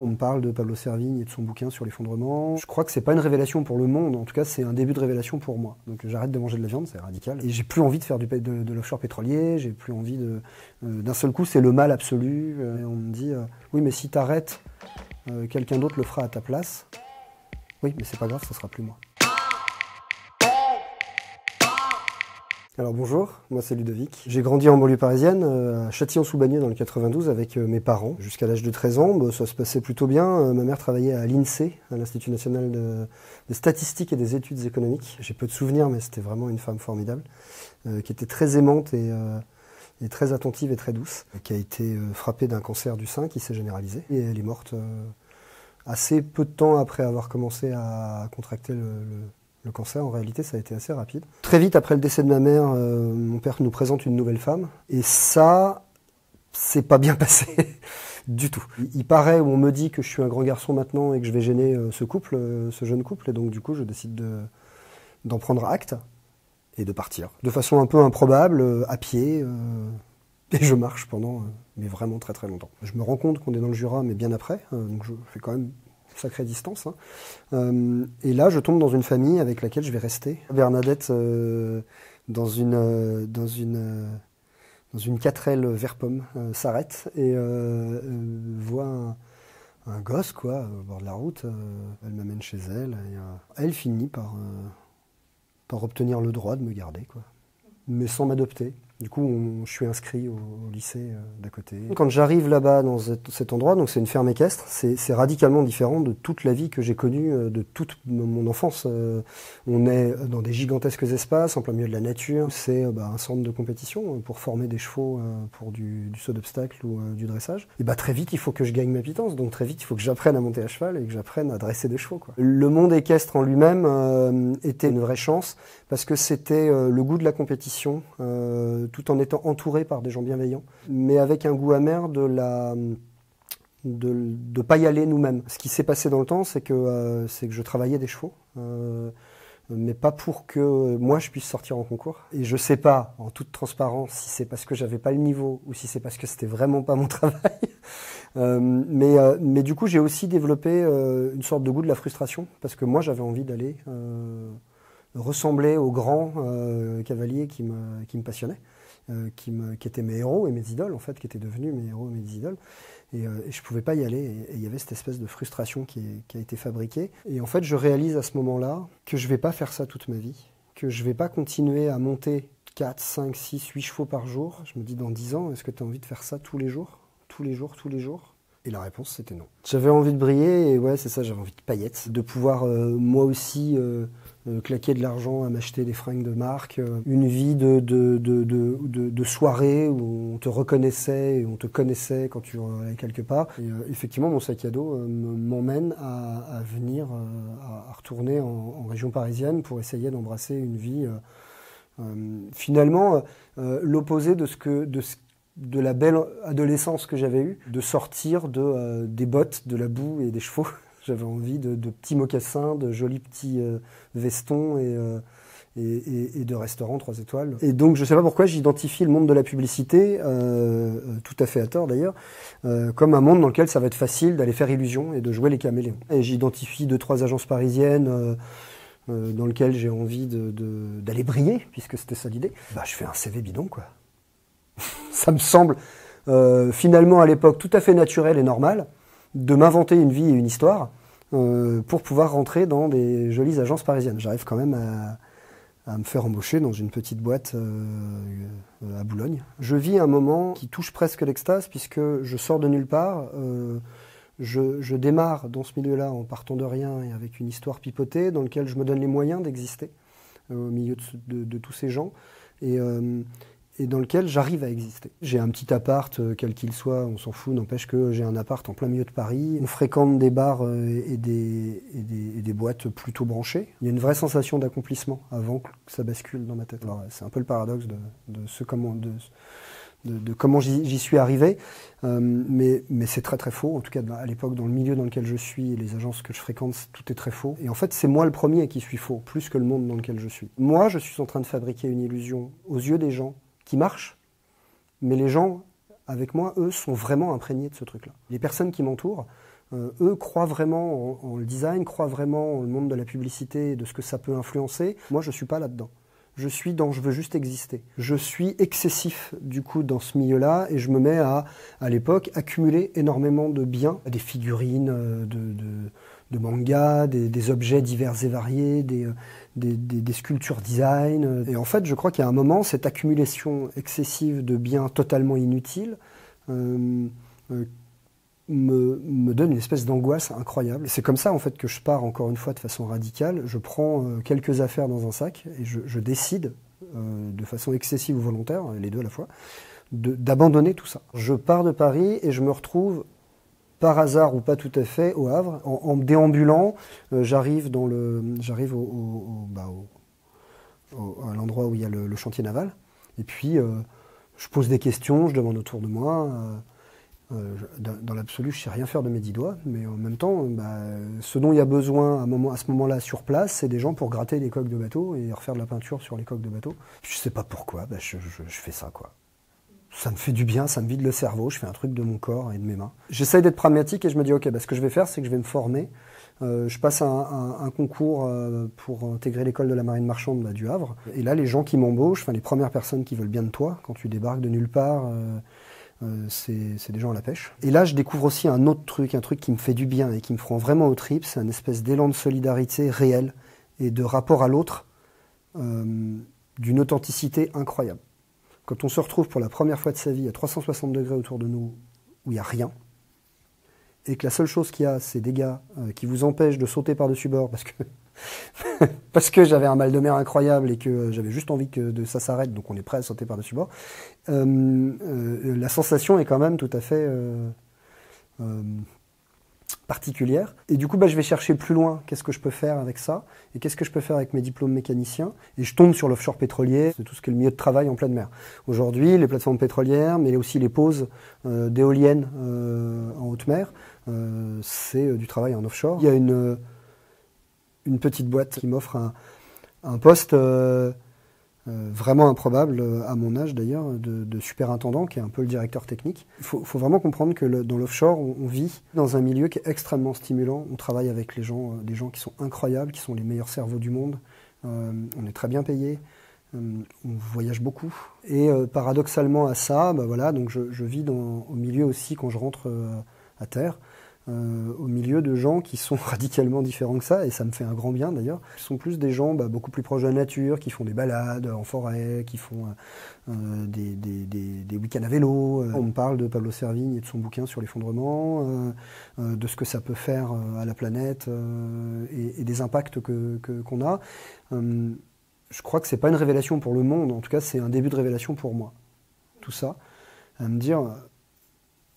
On me parle de Pablo Servigne et de son bouquin sur l'effondrement. Je crois que c'est pas une révélation pour le monde, en tout cas c'est un début de révélation pour moi. Donc j'arrête de manger de la viande, c'est radical. Et j'ai plus envie de faire de l'offshore pétrolier, j'ai plus envie de... d'un seul coup c'est le mal absolu. Et on me dit, oui mais si t'arrêtes, quelqu'un d'autre le fera à ta place. Oui mais c'est pas grave, ça sera plus moi. Alors bonjour, moi c'est Ludovic. J'ai grandi en banlieue parisienne, à Châtillon-sous-Bagneux dans le 92 avec mes parents. Jusqu'à l'âge de 13 ans, ça se passait plutôt bien. Ma mère travaillait à l'INSEE, à l'Institut national des statistiques et des études économiques. J'ai peu de souvenirs, mais c'était vraiment une femme formidable, qui était très aimante et très attentive et très douce, qui a été frappée d'un cancer du sein qui s'est généralisé. Et elle est morte assez peu de temps après avoir commencé à contracter le cancer. En réalité, ça a été assez rapide. Très vite après le décès de ma mère, mon père nous présente une nouvelle femme. Et ça, c'est pas bien passé du tout. Il paraît, ou on me dit que je suis un grand garçon maintenant et que je vais gêner ce jeune couple. Et donc du coup, je décide d'en prendre acte et de partir. De façon un peu improbable, à pied. Et je marche pendant, mais vraiment très très longtemps. Je me rends compte qu'on est dans le Jura, mais bien après. Donc je fais quand même sacrée distance. Et là, je tombe dans une famille avec laquelle je vais rester. Bernadette, dans une 4L vert pomme, s'arrête et voit un gosse, quoi, au bord de la route. Elle m'amène chez elle. Et, elle finit par obtenir le droit de me garder, quoi, mais sans m'adopter. Du coup, je suis inscrit au lycée d'à côté. Quand j'arrive là-bas, dans cet endroit, donc c'est une ferme équestre, c'est radicalement différent de toute la vie que j'ai connue, de toute mon enfance. On est dans des gigantesques espaces, en plein milieu de la nature. C'est un centre de compétition pour former des chevaux pour du saut d'obstacle ou du dressage. Et très vite, il faut que je gagne ma pitance. Donc très vite, il faut que j'apprenne à monter à cheval et que j'apprenne à dresser des chevaux, quoi. Le monde équestre en lui-même était une vraie chance parce que c'était le goût de la compétition, tout en étant entouré par des gens bienveillants, mais avec un goût amer de pas y aller nous-mêmes. Ce qui s'est passé dans le temps, c'est que je travaillais des chevaux, mais pas pour que moi je puisse sortir en concours. Et je sais pas, en toute transparence, si c'est parce que j'avais pas le niveau ou si c'est parce que c'était vraiment pas mon travail. Mais du coup, j'ai aussi développé une sorte de goût de la frustration, parce que moi j'avais envie d'aller ressembler aux grands cavaliers qui me passionnaient. Qui étaient mes héros et mes idoles, en fait, qui étaient devenus mes héros et mes idoles. Et je pouvais pas y aller. Et il y avait cette espèce de frustration qui a été fabriquée. Et en fait, je réalise à ce moment-là que je vais pas faire ça toute ma vie, que je vais pas continuer à monter 4, 5, 6, 8 chevaux par jour. Je me dis, dans 10 ans, est-ce que tu as envie de faire ça tous les jours ? Tous les jours, tous les jours ? Et la réponse, c'était non. J'avais envie de briller, et ouais, c'est ça, j'avais envie de paillettes, de pouvoir moi aussi claquer de l'argent à m'acheter des fringues de marque, une vie de soirée où on te reconnaissait et on te connaissait quand tu allais quelque part. Et effectivement, mon sac à dos m'emmène à venir, à retourner en région parisienne pour essayer d'embrasser une vie finalement l'opposé de la belle adolescence que j'avais eue, de sortir des bottes, de la boue et des chevaux. J'avais envie de petits mocassins, de jolis petits vestons et de restaurants 3 étoiles. Et donc je ne sais pas pourquoi j'identifie le monde de la publicité, tout à fait à tort d'ailleurs, comme un monde dans lequel ça va être facile d'aller faire illusion et de jouer les caméléons. Et j'identifie 2-3 agences parisiennes dans lesquelles j'ai envie d'aller briller, puisque c'était ça l'idée. Je fais un CV bidon, quoi. Ça me semble finalement à l'époque tout à fait naturel et normal de m'inventer une vie et une histoire pour pouvoir rentrer dans des jolies agences parisiennes. J'arrive quand même à me faire embaucher dans une petite boîte à Boulogne. Je vis un moment qui touche presque l'extase puisque je sors de nulle part. Je démarre dans ce milieu-là en partant de rien et avec une histoire pipotée dans laquelle je me donne les moyens d'exister au milieu de tous ces gens. Et dans lequel j'arrive à exister. J'ai un petit appart, quel qu'il soit, on s'en fout, n'empêche que j'ai un appart en plein milieu de Paris. On fréquente des bars et des boîtes plutôt branchées. Il y a une vraie sensation d'accomplissement avant que ça bascule dans ma tête. Alors, c'est un peu le paradoxe de comment j'y suis arrivé, mais c'est très très faux. En tout cas, à l'époque, dans le milieu dans lequel je suis et les agences que je fréquente, tout est très faux. Et en fait, c'est moi le premier qui suis faux, plus que le monde dans lequel je suis. Moi, je suis en train de fabriquer une illusion aux yeux des gens qui marche, mais les gens avec moi, eux, sont vraiment imprégnés de ce truc-là. Les personnes qui m'entourent eux croient vraiment en le design, croient vraiment en le monde de la publicité et de ce que ça peut influencer. Moi, je ne suis pas là-dedans. Je suis dans je veux juste exister. Je suis excessif du coup dans ce milieu-là et je me mets à l'époque, accumuler énormément de biens, des figurines de manga, des objets divers et variés, des sculptures design. Et en fait, je crois qu'il y a un moment, cette accumulation excessive de biens totalement inutiles me donne une espèce d'angoisse incroyable. C'est comme ça en fait que je pars encore une fois de façon radicale. Je prends quelques affaires dans un sac et je décide de façon excessive ou volontaire, les deux à la fois, d'abandonner tout ça. Je pars de Paris et je me retrouve par hasard ou pas tout à fait au Havre. En déambulant, j'arrive à l'endroit où il y a le chantier naval. Et puis je pose des questions, je demande autour de moi. Dans l'absolu, je ne sais rien faire de mes 10 doigts, mais en même temps, ce dont il y a besoin à ce moment-là sur place, c'est des gens pour gratter les coques de bateau et refaire de la peinture sur les coques de bateau. Je ne sais pas pourquoi, je fais ça, quoi. Ça me fait du bien, ça me vide le cerveau, je fais un truc de mon corps et de mes mains. J'essaye d'être pragmatique et je me dis, ok, ce que je vais faire, c'est que je vais me former. Je passe un concours pour intégrer l'école de la marine marchande du Havre. Et là, les gens qui m'embauchent, les premières personnes qui veulent bien de toi, quand tu débarques de nulle part, c'est des gens à la pêche. Et là, je découvre aussi un autre truc, un truc qui me fait du bien et qui me prend vraiment aux tripes. C'est un espèce d'élan de solidarité réel et de rapport à l'autre d'une authenticité incroyable. Quand on se retrouve pour la première fois de sa vie à 360 degrés autour de nous, où il n'y a rien, et que la seule chose qu'il y a, c'est des gars qui vous empêchent de sauter par-dessus bord parce que j'avais un mal de mer incroyable et que j'avais juste envie que ça s'arrête, donc on est prêt à sauter par-dessus bord. La sensation est quand même tout à fait particulière. Et du coup, je vais chercher plus loin. Qu'est-ce que je peux faire avec ça? Et qu'est-ce que je peux faire avec mes diplômes mécaniciens? Et je tombe sur l'offshore pétrolier, c'est tout ce qui est le milieu de travail en pleine mer. Aujourd'hui, les plateformes pétrolières, mais aussi les poses d'éoliennes en haute mer, c'est du travail en offshore. Il y a une petite boîte qui m'offre un poste vraiment improbable, à mon âge d'ailleurs, de superintendant, qui est un peu le directeur technique. Il faut vraiment comprendre que dans l'offshore, on vit dans un milieu qui est extrêmement stimulant. On travaille avec des gens qui sont incroyables, qui sont les meilleurs cerveaux du monde. On est très bien payé. On voyage beaucoup. Et paradoxalement à ça, donc je vis au milieu aussi, quand je rentre à terre, au milieu de gens qui sont radicalement différents que ça, et ça me fait un grand bien d'ailleurs. Ce sont plus des gens beaucoup plus proches de la nature, qui font des balades en forêt, qui font des week-ends à vélo. On me parle de Pablo Servigne et de son bouquin sur l'effondrement, de ce que ça peut faire à la planète et des impacts qu'on a. Je crois que c'est pas une révélation pour le monde, en tout cas c'est un début de révélation pour moi. Tout ça, à me dire...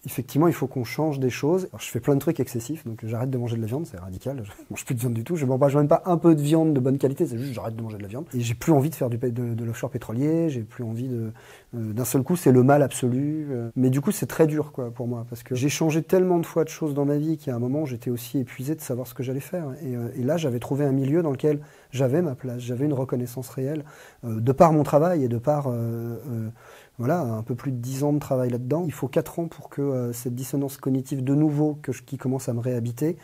Effectivement, il faut qu'on change des choses. Alors, je fais plein de trucs excessifs, donc j'arrête de manger de la viande, c'est radical. Je mange plus de viande du tout. Je ne mange même pas un peu de viande de bonne qualité, c'est juste j'arrête de manger de la viande. Et j'ai plus envie de faire de l'offshore pétrolier. J'ai plus envie d'un seul coup, c'est le mal absolu. Mais du coup, c'est très dur, pour moi, parce que j'ai changé tellement de fois de choses dans ma vie qu'à un moment, j'étais aussi épuisé de savoir ce que j'allais faire. Et là, j'avais trouvé un milieu dans lequel j'avais ma place, j'avais une reconnaissance réelle de par mon travail et de par un peu plus de 10 ans de travail là-dedans. Il faut 4 ans pour que cette dissonance cognitive de nouveau qui commence à me réhabiter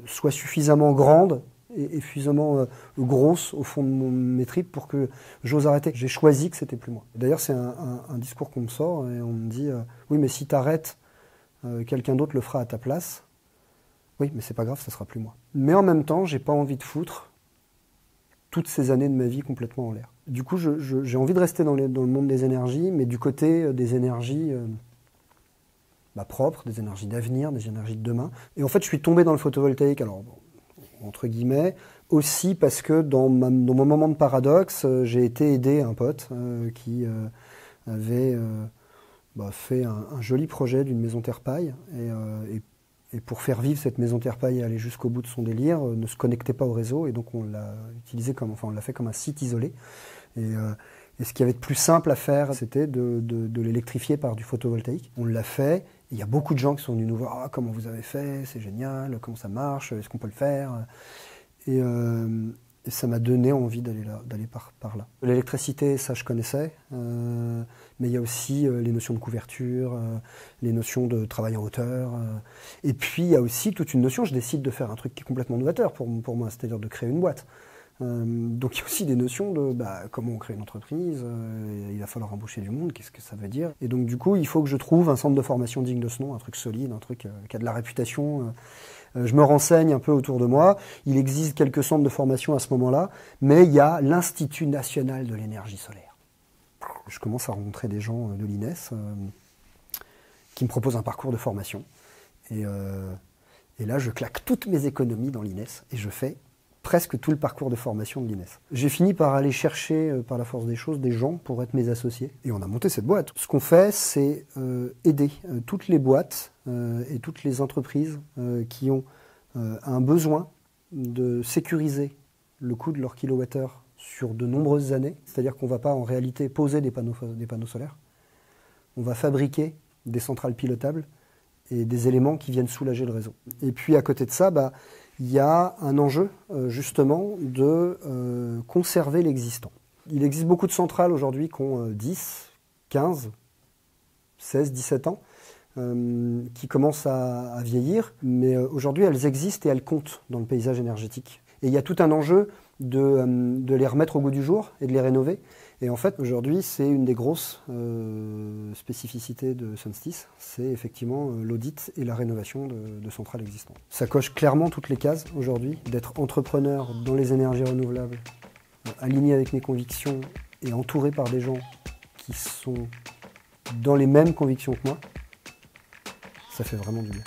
soit suffisamment grande et suffisamment grosse au fond de mes tripes pour que j'ose arrêter. J'ai choisi que c'était plus moi. D'ailleurs, c'est un discours qu'on me sort et on me dit oui, mais si t'arrêtes, quelqu'un d'autre le fera à ta place. Oui, mais c'est pas grave, ça sera plus moi. Mais en même temps, j'ai pas envie de foutre toutes ces années de ma vie complètement en l'air. Du coup, j'ai envie de rester dans le monde des énergies, mais du côté des énergies propres, des énergies d'avenir, des énergies de demain. Et en fait, je suis tombé dans le photovoltaïque, alors entre guillemets, aussi parce que dans mon moment de paradoxe, j'ai été aidé un pote qui avait fait un joli projet d'une maison terre-paille et pour faire vivre cette maison terre-paille et aller jusqu'au bout de son délire, ne se connectait pas au réseau et donc on l'a fait comme un site isolé. Et ce qu'il y avait de plus simple à faire, c'était de l'électrifier par du photovoltaïque. On l'a fait. Il y a beaucoup de gens qui sont venus nous voir. Ah, comment vous avez fait? C'est génial. Comment ça marche? Est-ce qu'on peut le faire? Et Et ça m'a donné envie d'aller par là. L'électricité, ça je connaissais, mais il y a aussi les notions de couverture, les notions de travail en hauteur. Et puis il y a aussi toute une notion, je décide de faire un truc qui est complètement novateur pour moi, c'est-à-dire de créer une boîte. Donc il y a aussi des notions de comment on crée une entreprise, il va falloir embaucher du monde, qu'est-ce que ça veut dire. Et donc du coup, il faut que je trouve un centre de formation digne de ce nom, un truc solide, un truc qui a de la réputation. Je me renseigne un peu autour de moi. Il existe quelques centres de formation à ce moment-là, mais il y a l'Institut national de l'énergie solaire. Je commence à rencontrer des gens de l'INES qui me proposent un parcours de formation. Et là, je claque toutes mes économies dans l'INES et je fais presque tout le parcours de formation de l'INES. J'ai fini par aller chercher, par la force des choses, des gens pour être mes associés. Et on a monté cette boîte. Ce qu'on fait, c'est aider toutes les boîtes et toutes les entreprises qui ont un besoin de sécuriser le coût de leur kilowattheure sur de nombreuses années. C'est-à-dire qu'on ne va pas en réalité poser des panneaux solaires. On va fabriquer des centrales pilotables et des éléments qui viennent soulager le réseau. Et puis à côté de ça, il y a un enjeu justement de conserver l'existant. Il existe beaucoup de centrales aujourd'hui qui ont 10, 15, 16, 17 ans, qui commencent à vieillir, mais aujourd'hui elles existent et elles comptent dans le paysage énergétique. Et il y a tout un enjeu de les remettre au goût du jour et de les rénover. Et en fait, aujourd'hui, c'est une des grosses spécificités de Sunstys, c'est effectivement l'audit et la rénovation de centrales existantes. Ça coche clairement toutes les cases aujourd'hui, d'être entrepreneur dans les énergies renouvelables, aligné avec mes convictions et entouré par des gens qui sont dans les mêmes convictions que moi. Ça fait vraiment du bien.